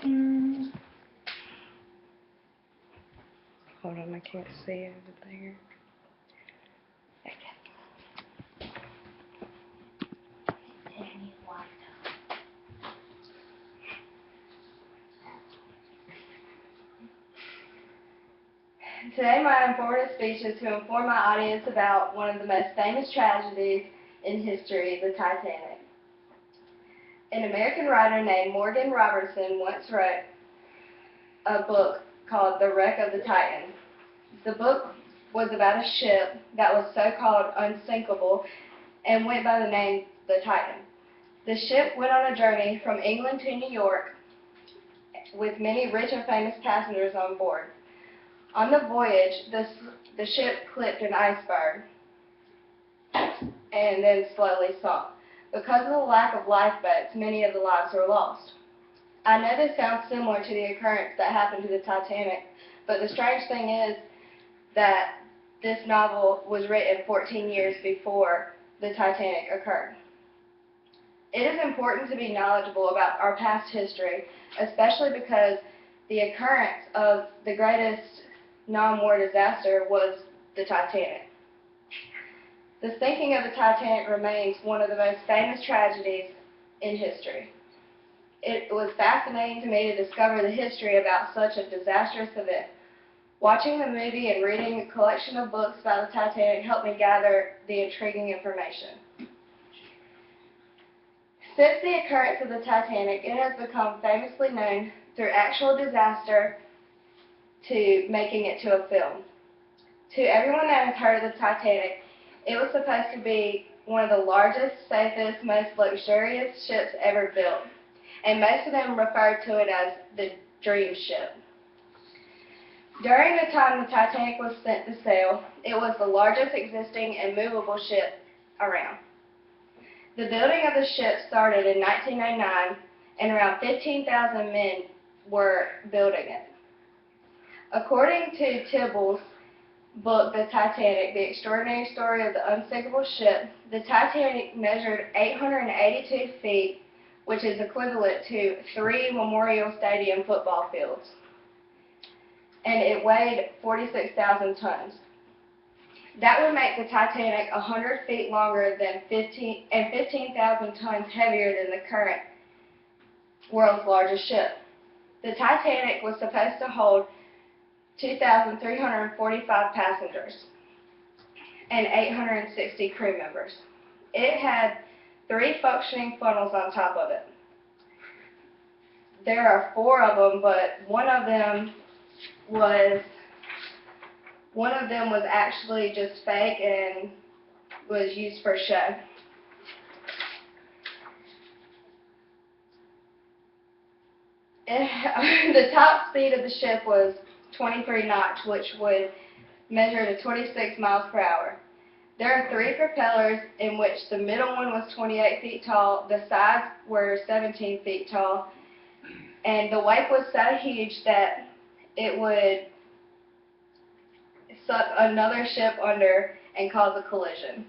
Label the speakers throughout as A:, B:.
A: Mm. Hold on, I can't see over there.
B: Today, my important speech is to inform my audience about one of the most famous tragedies in history, the Titanic. An American writer named Morgan Robertson once wrote a book called The Wreck of the Titan. The book was about a ship that was so-called unsinkable and went by the name the Titan. The ship went on a journey from England to New York with many rich and famous passengers on board. On the voyage, the ship clipped an iceberg and then slowly sunk. Because of the lack of lifeboats, many of the lives were lost. I know this sounds similar to the occurrence that happened to the Titanic, but the strange thing is that this novel was written 14 years before the Titanic occurred. It is important to be knowledgeable about our past history, especially because the occurrence of the greatest non-war disaster was the Titanic. The sinking of the Titanic remains one of the most famous tragedies in history. It was fascinating to me to discover the history about such a disastrous event. Watching the movie and reading a collection of books about the Titanic helped me gather the intriguing information. Since the occurrence of the Titanic, it has become famously known through actual disaster to making it to a film. To everyone that has heard of the Titanic, it was supposed to be one of the largest, safest, most luxurious ships ever built, and most of them referred to it as the dream ship. During the time the Titanic was sent to sail, it was the largest existing and movable ship around. The building of the ship started in 1909, and around 15,000 men were building it. According to Tibble's book, The Titanic, The Extraordinary Story of the Unsinkable Ship, the Titanic measured 882 feet, which is equivalent to 3 Memorial Stadium football fields, and it weighed 46,000 tons. That would make the Titanic 100 feet longer than 15,000 tons heavier than the current world's largest ship. The Titanic was supposed to hold 2,345 passengers and 860 crew members. It had 3 functioning funnels on top of it. There are 4 of them, but one of them was actually just fake and was used for show. The top speed of the ship was 23 knots, which would measure to 26 miles per hour. There are 3 propellers, in which the middle one was 28 feet tall, the sides were 17 feet tall, and the wake was so huge that it would suck another ship under and cause a collision.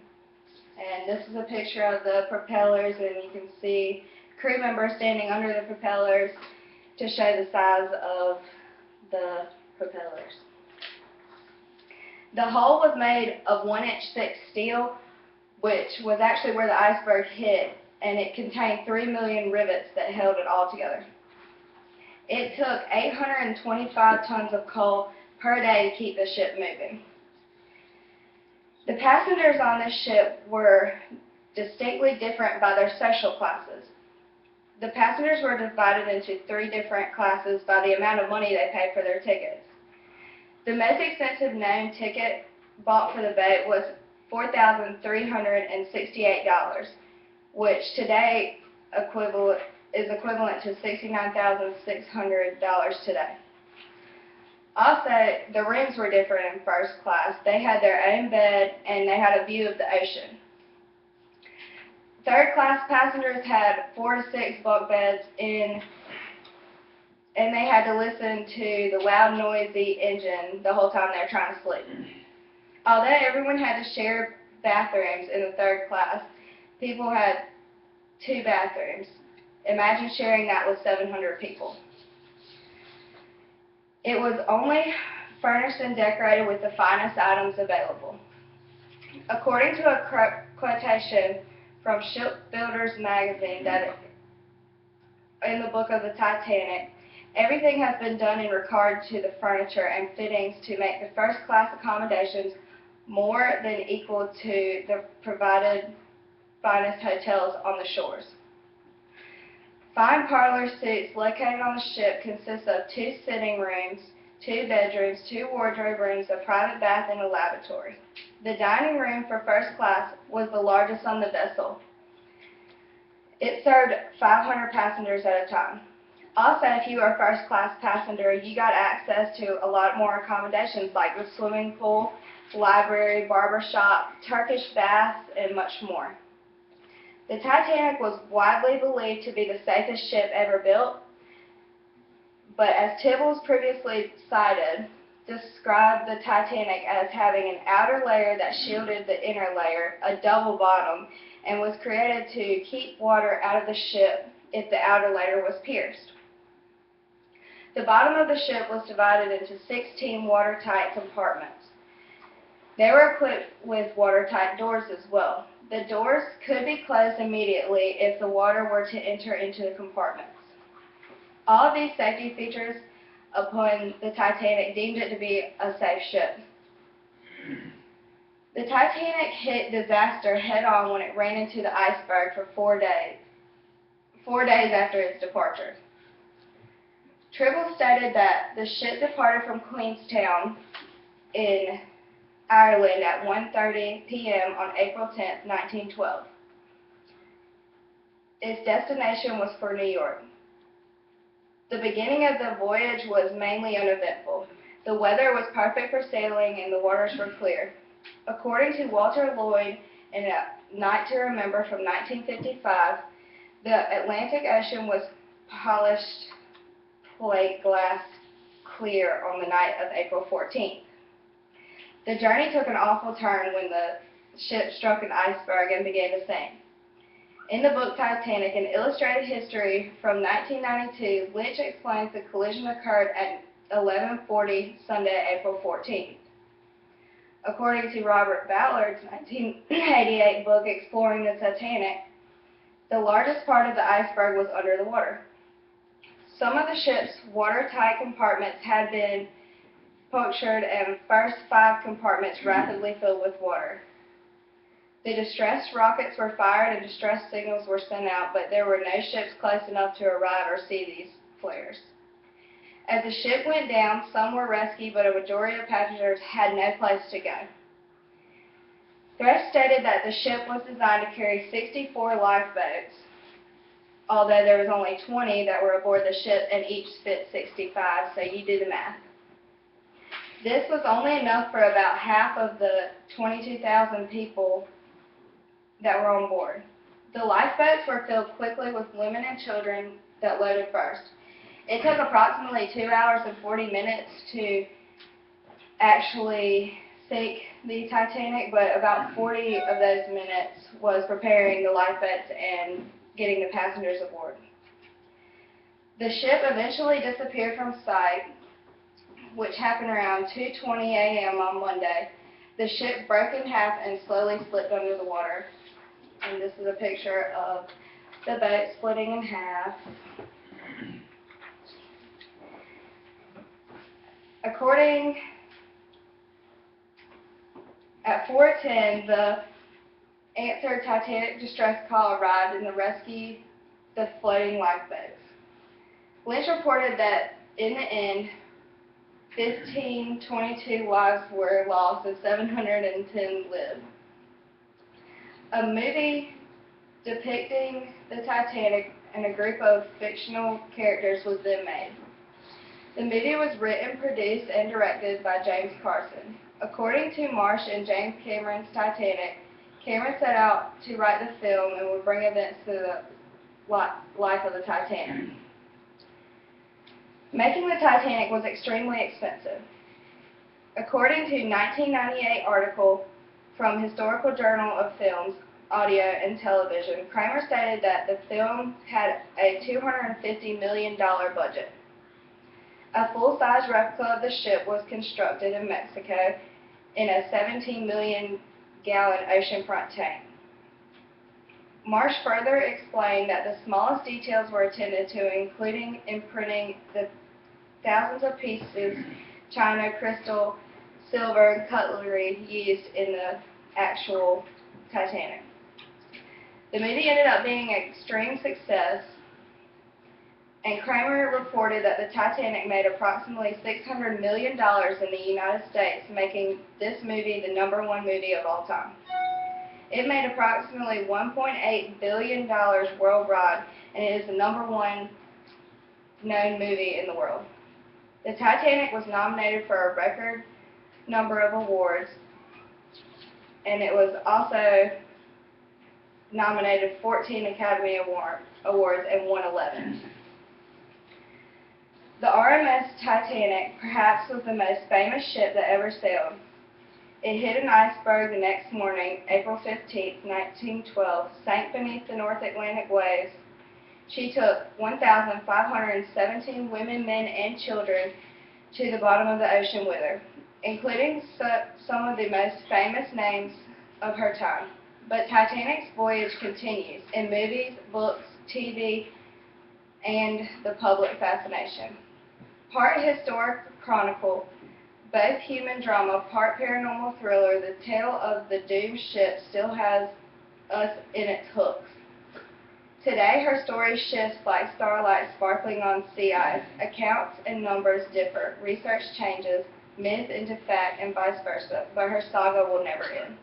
B: And this is a picture of the propellers, and you can see crew members standing under the propellers to show the size of the propellers. The hull was made of 1-inch thick steel, which was actually where the iceberg hit, and it contained 3 million rivets that held it all together. It took 825 tons of coal per day to keep the ship moving. The passengers on this ship were distinctly different by their social classes. The passengers were divided into 3 different classes by the amount of money they paid for their tickets. The most expensive known ticket bought for the boat was $4,368, which today is equivalent to $69,600 today. Also, the rooms were different in first class. They had their own bed, and they had a view of the ocean. Third class passengers had 4 to 6 bunk beds and they had to listen to the loud, noisy engine the whole time they were trying to sleep. Although everyone had to share bathrooms in the third class, people had 2 bathrooms. Imagine sharing that with 700 people. It was only furnished and decorated with the finest items available. According to a quotation from Shipbuilders magazine that in the book of the Titanic, everything has been done in regard to the furniture and fittings to make the first class accommodations more than equal to the provided finest hotels on the shores. Fine parlor suites located on the ship consist of 2 sitting rooms, 2 bedrooms, 2 wardrobe rooms, a private bath, and a lavatory. The dining room for first class was the largest on the vessel. It served 500 passengers at a time. Also, if you were a first class passenger, you got access to a lot more accommodations like the swimming pool, library, barber shop, Turkish baths, and much more. The Titanic was widely believed to be the safest ship ever built, but as Tibbles previously cited, described the Titanic as having an outer layer that shielded the inner layer, a double bottom, and was created to keep water out of the ship if the outer layer was pierced. The bottom of the ship was divided into 16 watertight compartments. They were equipped with watertight doors as well. The doors could be closed immediately if the water were to enter into the compartments. All of these safety features upon the Titanic deemed it to be a safe ship. The Titanic hit disaster head-on when it ran into the iceberg for 4 days. 4 days after its departure. Tribble stated that the ship departed from Queenstown in Ireland at 1:30 p.m. on April 10, 1912. Its destination was for New York. The beginning of the voyage was mainly uneventful. The weather was perfect for sailing and the waters were clear. According to Walter Lloyd in A Night to Remember from 1955, the Atlantic Ocean was polished plate glass clear on the night of April 14th. The journey took an awful turn when the ship struck an iceberg and began to sink. In the book Titanic, an illustrated history from 1992, Lynch explains the collision occurred at 11:40 Sunday, April 14th. According to Robert Ballard's 1988 book Exploring the Titanic, the largest part of the iceberg was under the water. Some of the ship's watertight compartments had been punctured and first 5 compartments rapidly filled with water. The distress rockets were fired and distress signals were sent out, but there were no ships close enough to arrive or see these flares. As the ship went down, some were rescued, but a majority of passengers had no place to go. Thresh stated that the ship was designed to carry 64 lifeboats, although there was only 20 that were aboard the ship and each fit 65, so you do the math. This was only enough for about half of the 22,000 people that were on board. The lifeboats were filled quickly with women and children that loaded first. It took approximately 2 hours and 40 minutes to actually sink the Titanic, but about 40 of those minutes was preparing the lifeboats and getting the passengers aboard. The ship eventually disappeared from sight, which happened around 2:20 a.m. on Monday. The ship broke in half and slowly slipped under the water. And this is a picture of the boat splitting in half. At 4:10, the answer Titanic distress call arrived and rescued the floating lifeboats. Lynch reported that in the end, 1,522 lives were lost and 710 lived. A movie depicting the Titanic and a group of fictional characters was then made. The movie was written, produced, and directed by James Carson. According to Marsh and James Cameron's Titanic, Cameron set out to write the film and would bring events to the life of the Titanic. Making the Titanic was extremely expensive. According to a 1998 article from Historical Journal of Films, Audio, and Television, Kramer stated that the film had a $250 million budget. A full-size replica of the ship was constructed in Mexico in a 17 million gallon oceanfront tank. Marsh further explained that the smallest details were attended to, including imprinting the thousands of pieces, china, crystal, silver, and cutlery used in the actual Titanic. The movie ended up being an extreme success, and Kramer reported that the Titanic made approximately $600 million in the United States, making this movie the #1 movie of all time. It made approximately $1.8 billion worldwide, and it is the #1 known movie in the world. The Titanic was nominated for a record number of awards, and it was also nominated 14 Academy Awards and won 11. The RMS Titanic perhaps was the most famous ship that ever sailed. It hit an iceberg the next morning, April 15, 1912, sank beneath the North Atlantic waves. She took 1,517 women, men, and children to the bottom of the ocean with her, including some of the most famous names of her time. But Titanic's voyage continues in movies, books, TV, and the public fascination. Part historic chronicle, both human drama, part paranormal thriller, the tale of the doomed ship still has us in its hooks. Today, her story shifts like starlight sparkling on sea ice. Accounts and numbers differ, research changes, myth into fact, and vice versa, but her saga will never end.